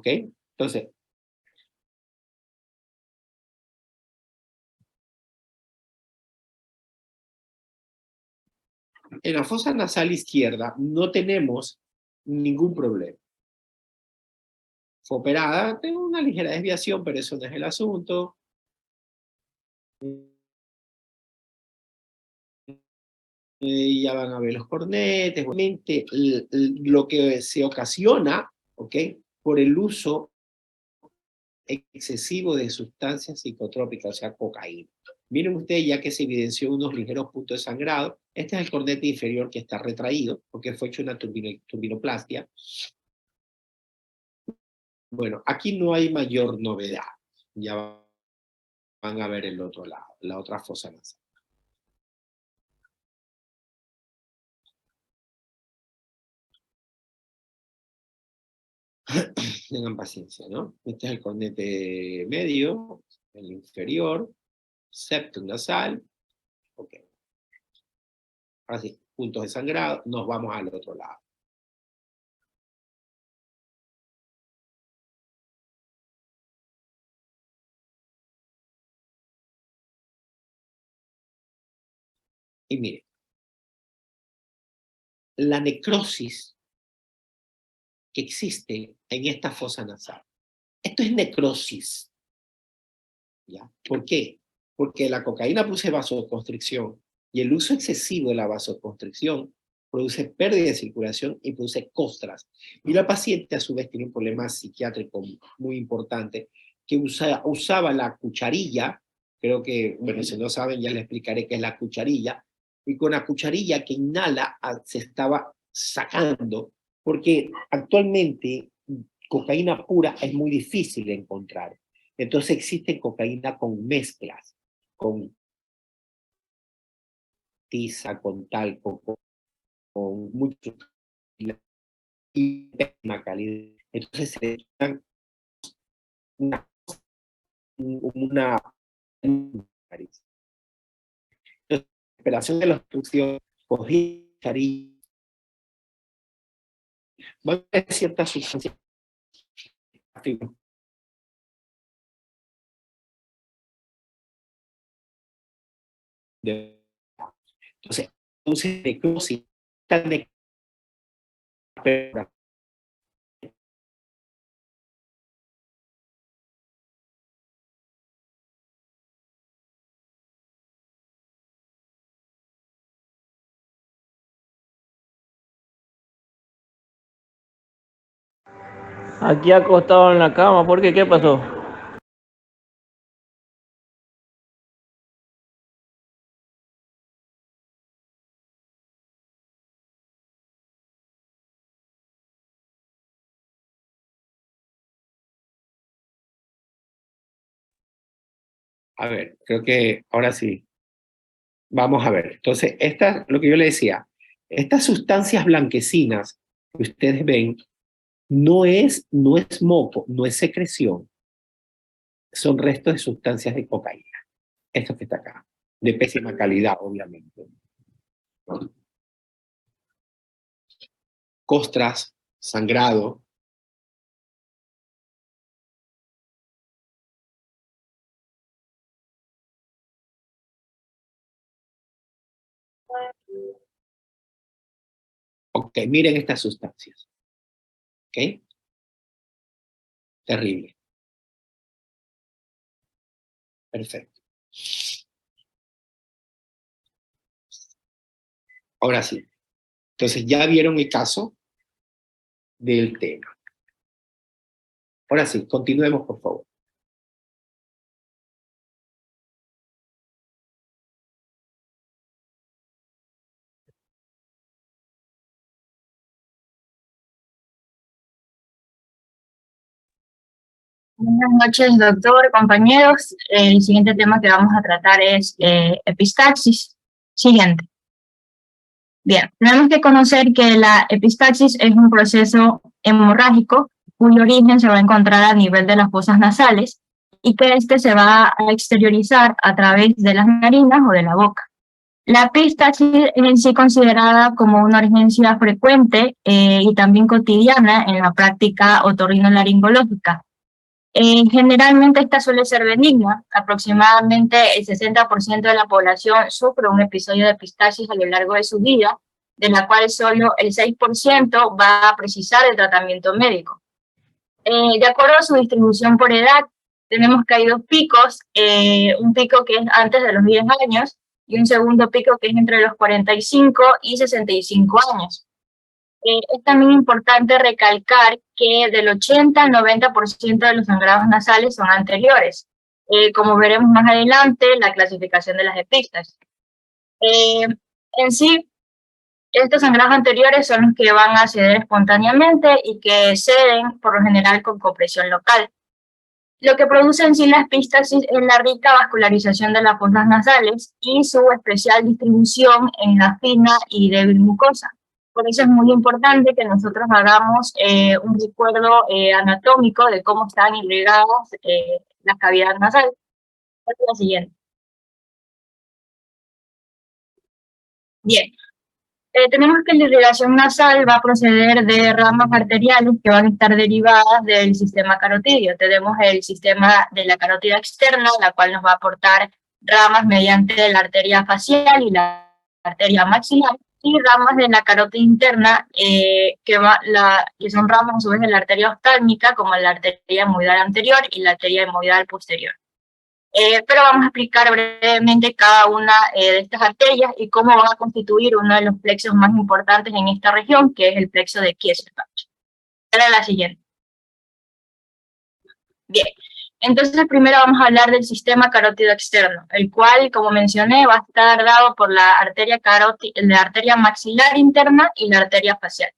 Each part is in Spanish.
¿ok? Entonces, en la fosa nasal izquierda no tenemos ningún problema. Fue operada, tengo una ligera desviación, pero eso no es el asunto. Ya van a ver los cornetes. Obviamente, lo que se ocasiona, ¿ok? Por el uso excesivo de sustancias psicotrópicas, o sea, cocaína. Miren ustedes, ya que se evidenció unos ligeros puntos de sangrado, este es el cornete inferior que está retraído, porque fue hecho una turbinoplastia. Bueno, aquí no hay mayor novedad. Ya van a ver el otro lado, la otra fosa nasal. Tengan paciencia, ¿no? Este es el cornete medio, el inferior, septum nasal. Ok. Ahora sí, puntos de sangrado, nos vamos al otro lado. Y miren, la necrosis que existe en esta fosa nasal. Esto es necrosis. ¿Ya? ¿Por qué? Porque la cocaína produce vasoconstricción y el uso excesivo de la vasoconstricción produce pérdida de circulación y produce costras. Y la paciente a su vez tiene un problema psiquiátrico muy importante, que usaba la cucharilla, creo que, bueno, si no saben ya les explicaré qué es la cucharilla, y con la cucharilla que inhala se estaba sacando, porque actualmente cocaína pura es muy difícil de encontrar. Entonces existe cocaína con mezclas, con tiza, con talco, con mucho y una calidad. Entonces se dan una entonces, la operación de la obstrucción, cogí cariño, va a haber ciertas sustancias. Entonces, necrosis, Aquí acostado en la cama, ¿por qué? ¿Qué pasó? a ver, creo que ahora sí. Vamos a ver. Entonces, lo que yo le decía, estas sustancias blanquecinas que ustedes ven, no es moco, no es secreción, son restos de sustancias de cocaína. Esto que está acá, de pésima calidad, obviamente. Costras, sangrado. Ok, miren estas sustancias. Ok, terrible. Perfecto. Ahora sí. Entonces ya vieron el caso del tema. Ahora sí, continuemos, por favor. Buenas noches, doctor, compañeros. El siguiente tema que vamos a tratar es epistaxis. Siguiente. Bien, tenemos que conocer que la epistaxis es un proceso hemorrágico cuyo origen se va a encontrar a nivel de las fosas nasales y que este se va a exteriorizar a través de las narinas o de la boca. La epistaxis es en sí considerada como una urgencia frecuente y también cotidiana en la práctica otorrinolaringológica. Generalmente esta suele ser benigna, aproximadamente el 60% de la población sufre un episodio de epistaxis a lo largo de su vida, de la cual solo el 6% va a precisar el tratamiento médico. De acuerdo a su distribución por edad, tenemos que hay dos picos, un pico que es antes de los 10 años y un segundo pico que es entre los 45 y 65 años. Es también importante recalcar que del 80 al 90% de los sangrados nasales son anteriores. Como veremos más adelante, la clasificación de las epistaxis. En sí, estos sangrados anteriores son los que van a ceder espontáneamente y que ceden por lo general con compresión local. Lo que produce en sí la epistaxis es la rica vascularización de las fosas nasales y su especial distribución en la fina y débil mucosa. Por eso es muy importante que nosotros hagamos un recuerdo anatómico de cómo están irrigadas las cavidades nasales. La siguiente. Bien. Tenemos que la irrigación nasal va a proceder de ramas arteriales que van a estar derivadas del sistema carotidio. Tenemos el sistema de la carótida externa, la cual nos va a aportar ramas mediante la arteria facial y la arteria maxilar, y ramas de la carótida interna, que son ramas a su vez de la arteria oftálmica, como la arteria hemoidal anterior y la arteria hemoidal posterior. Pero vamos a explicar brevemente cada una de estas arterias y cómo van a constituir uno de los plexos más importantes en esta región, que es el plexo de Kieselbach. Ahora la siguiente. Bien, entonces primero vamos a hablar del sistema carótido externo, el cual, como mencioné, va a estar dado por la arteria maxilar interna y la arteria facial.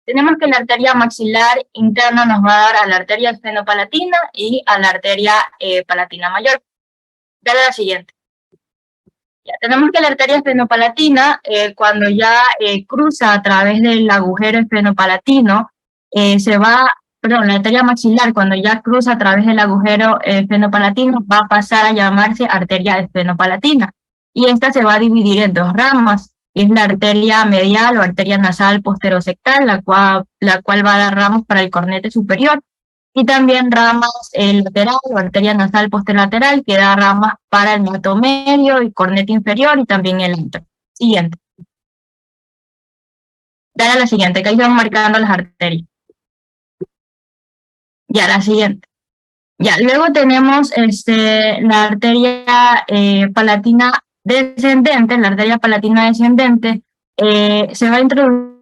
Tenemos que la arteria maxilar interna nos va a dar a la arteria esfenopalatina y a la arteria palatina mayor. Dale a la siguiente. Ya, tenemos que la arteria esfenopalatina, cuando ya cruza a través del agujero esfenopalatino, la arteria maxilar, cuando ya cruza a través del agujero esfenopalatino, va a pasar a llamarse arteria esfenopalatina. Y esta se va a dividir en dos ramas. Es la arteria medial o arteria nasal posterosectal, la cual va a dar ramas para el cornete superior. Y también ramas lateral o arteria nasal posterolateral, que da ramas para el meato medio y cornete inferior y también el antro. Siguiente. Dale a la siguiente, que ahí se van marcando las arterias. Ya, la siguiente. Ya, luego tenemos la arteria palatina descendente. La arteria palatina descendente se va a introducir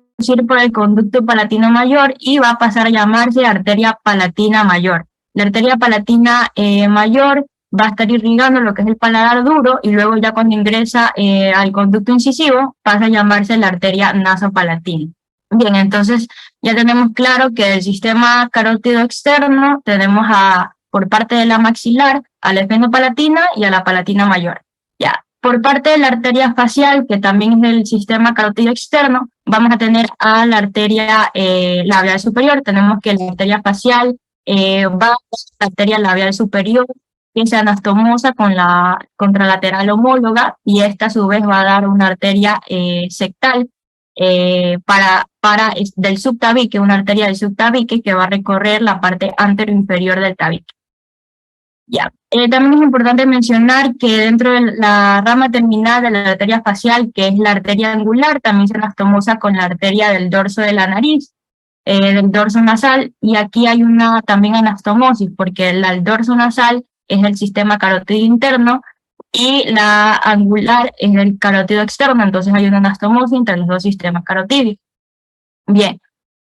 por el conducto palatino mayor y va a pasar a llamarse arteria palatina mayor. La arteria palatina mayor va a estar irrigando lo que es el paladar duro y luego ya cuando ingresa al conducto incisivo pasa a llamarse la arteria nasopalatina. Bien, entonces ya tenemos claro que del sistema carótido externo tenemos por parte de la maxilar a la esfenopalatina y a la palatina mayor. Ya, por parte de la arteria facial, que también es del sistema carótido externo, vamos a tener a la arteria labial superior. Tenemos que la arteria facial va a la arteria labial superior, que es anastomosa con la contralateral homóloga, y esta a su vez va a dar una arteria sectal del subtabique, una arteria del subtabique que va a recorrer la parte anteroinferior del tabique. Ya. También es importante mencionar que dentro de la rama terminal de la arteria facial, que es la arteria angular, también se anastomosa con la arteria del dorso de la nariz, del dorso nasal, y aquí hay una también anastomosis, porque el dorso nasal es el sistema carótido interno y la angular es el carótido externo, entonces hay una anastomosis entre los dos sistemas carotídeos. Bien.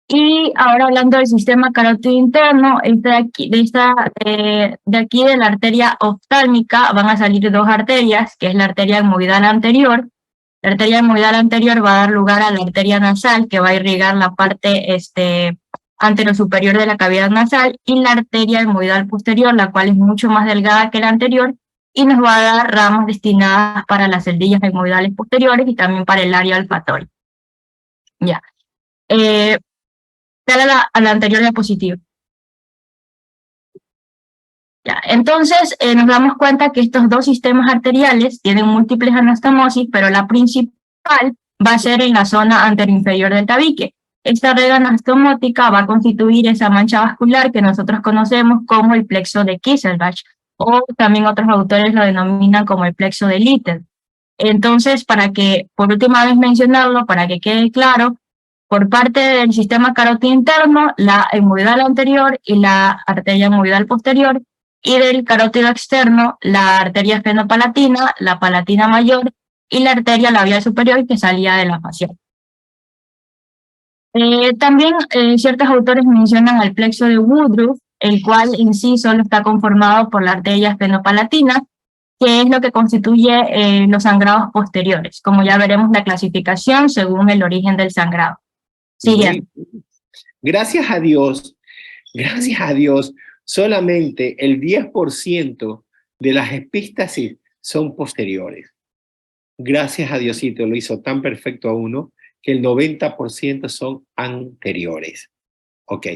Y ahora hablando del sistema carótido interno, de aquí de la arteria oftálmica van a salir dos arterias, que es la arteria hemoidal anterior. La arteria hemoidal anterior va a dar lugar a la arteria nasal, que va a irrigar la parte anterosuperior de la cavidad nasal, y la arteria hemoidal posterior, la cual es mucho más delgada que la anterior, y nos va a dar ramas destinadas para las celdillas hemoidales posteriores y también para el área olfatoria. Ya. Dale a la anterior diapositiva. Ya, entonces, nos damos cuenta que estos dos sistemas arteriales tienen múltiples anastomosis, pero la principal va a ser en la zona anteroinferior del tabique. Esta red anastomótica va a constituir esa mancha vascular que nosotros conocemos como el plexo de Kisselbach, o también otros autores lo denominan como el plexo de Little. Entonces, para que, por última vez mencionarlo, para que quede claro, por parte del sistema carótido interno, la hemoidal anterior y la arteria hemoidal posterior, y del carótido externo, la arteria esfenopalatina, la palatina mayor y la arteria labial superior que salía de la facial. También ciertos autores mencionan al plexo de Woodruff, el cual en sí solo está conformado por la arteria esfenopalatina, que es lo que constituye los sangrados posteriores, como ya veremos la clasificación según el origen del sangrado. Siguiente. Gracias a Dios, solamente el 10% de las epístasis son posteriores. Gracias a Diosito, lo hizo tan perfecto a uno que el 90% son anteriores. Ok,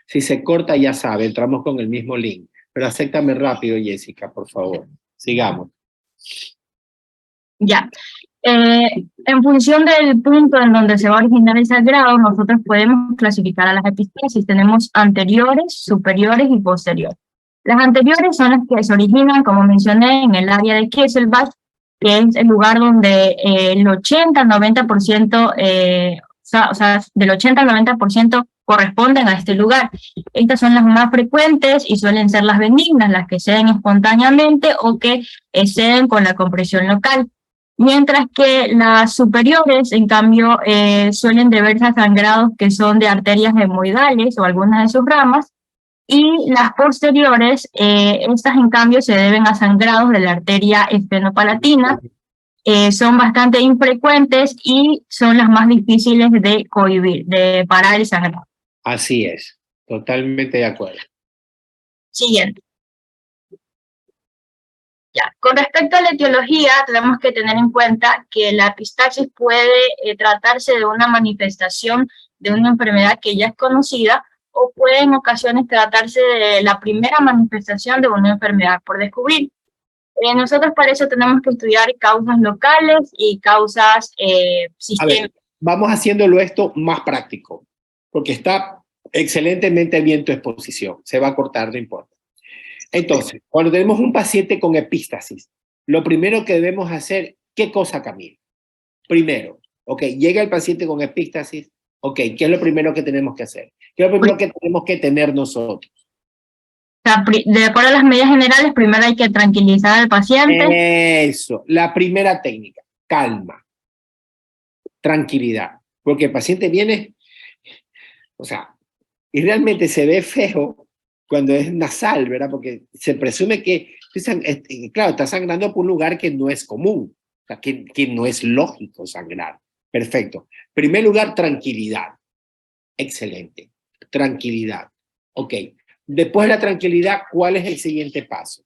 si se corta ya sabe, entramos con el mismo link, pero acéptame rápido, Jessica, por favor. Sigamos. Ya. En función del punto en donde se va a originar el sangrado, nosotros podemos clasificar a las epistasis. Tenemos anteriores, superiores y posteriores. Las anteriores son las que se originan, como mencioné, en el área de Kisselbach, que es el lugar donde el 80 al 90%, o sea, del 80 al 90% corresponden a este lugar. Estas son las más frecuentes y suelen ser las benignas, las que ceden espontáneamente o que exceden con la compresión local. Mientras que las superiores, en cambio, suelen deberse a sangrados que son de arterias hemoidales o algunas de sus ramas, y las posteriores, estas en cambio se deben a sangrados de la arteria esfenopalatina, son bastante infrecuentes y son las más difíciles de cohibir, de parar el sangrado. Así es, totalmente de acuerdo. Siguiente. Ya. Con respecto a la etiología, tenemos que tener en cuenta que la epistaxis puede tratarse de una manifestación de una enfermedad que ya es conocida, o puede en ocasiones tratarse de la primera manifestación de una enfermedad por descubrir. Nosotros para eso tenemos que estudiar causas locales y causas sistémicas. A ver, vamos haciéndolo esto más práctico, porque está excelentemente bien tu exposición. Se va a cortar, no importa. Entonces, cuando tenemos un paciente con epístasis, lo primero que debemos hacer, ¿qué cosa, Camila? Primero, ok, llega el paciente con epístasis, ok, ¿qué es lo primero que tenemos que hacer? ¿Qué es lo primero que tenemos que tener nosotros? De acuerdo a las medidas generales, primero hay que tranquilizar al paciente. Eso, la primera técnica, calma, tranquilidad, porque el paciente viene, o sea, y realmente se ve feo cuando es nasal, ¿verdad? Porque se presume que, claro, está sangrando por un lugar que no es común, o sea, que no es lógico sangrar. Perfecto. En primer lugar, tranquilidad. Excelente. Tranquilidad. Ok. Después de la tranquilidad, ¿cuál es el siguiente paso?